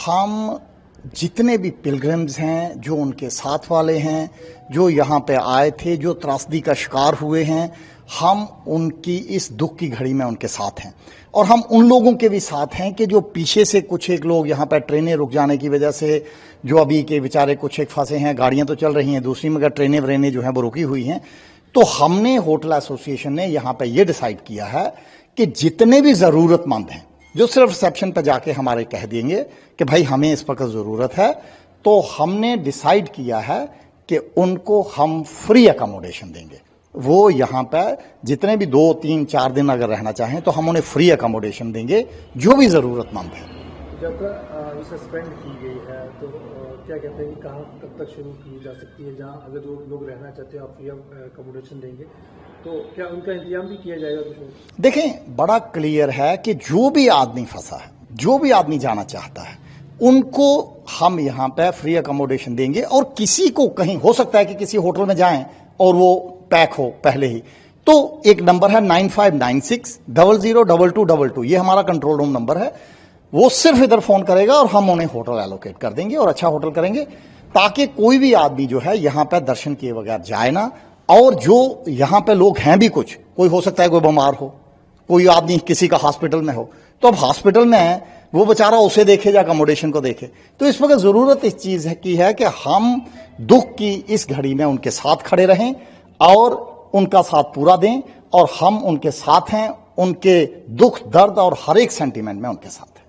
हम जितने भी पिलग्रिम्स हैं, जो उनके साथ वाले हैं, जो यहाँ पे आए थे, जो त्रासदी का शिकार हुए हैं, हम उनकी इस दुख की घड़ी में उनके साथ हैं। और हम उन लोगों के भी साथ हैं कि जो पीछे से कुछ एक लोग यहाँ पर ट्रेनें रुक जाने की वजह से जो अभी के बेचारे कुछ एक फंसे हैं, गाड़ियाँ तो चल रही हैं दूसरी, मगर ट्रेनें व्रेनें जो हैं वो रुकी हुई हैं। तो हमने होटल एसोसिएशन ने यहाँ पर ये डिसाइड किया है कि जितने भी ज़रूरतमंद हैं, जो सिर्फ रिसेप्शन पर जाके हमारे कह देंगे कि भाई हमें इस वक्त ज़रूरत है, तो हमने डिसाइड किया है कि उनको हम फ्री अकोमोडेशन देंगे। वो यहाँ पर जितने भी 2, 3, 4 दिन अगर रहना चाहें तो हम उन्हें फ्री अकोमोडेशन देंगे, जो भी ज़रूरतमंद है। जब तक सस्पेंड की गई है तो क्या कहते हैं कि कहाँ कब तक शुरू की जा सकती है, जहाँ अगर जो लोग रहना चाहते हैं आप फ्री अकोमोडेशन देंगे तो क्या उनका इंतजाम भी किया जाएगा कुछ? देखें, बड़ा क्लियर है कि जो भी आदमी फंसा है, जो भी आदमी जाना चाहता है, उनको हम यहाँ पे फ्री अकोमोडेशन देंगे। और किसी को कहीं हो सकता है कि किसी होटल में जाएं और वो पैक हो पहले ही, तो एक नंबर है 9596 002222, ये हमारा कंट्रोल रूम नंबर है। वो सिर्फ इधर फोन करेगा और हम उन्हें होटल एलोकेट कर देंगे और अच्छा होटल करेंगे, ताकि कोई भी आदमी जो है यहाँ पे दर्शन किए बगैर जाए ना। और जो यहाँ पे लोग हैं भी कुछ, कोई हो सकता है कोई बीमार हो, कोई आदमी किसी का हॉस्पिटल में हो, तो अब हॉस्पिटल में है वो बेचारा उसे देखे या अकोमोडेशन को देखे। तो इस वक्त जरूरत इस चीज की है कि हम दुख की इस घड़ी में उनके साथ खड़े रहें और उनका साथ पूरा दें। और हम उनके साथ हैं, उनके दुख दर्द और हर एक सेंटीमेंट में उनके साथ हैं।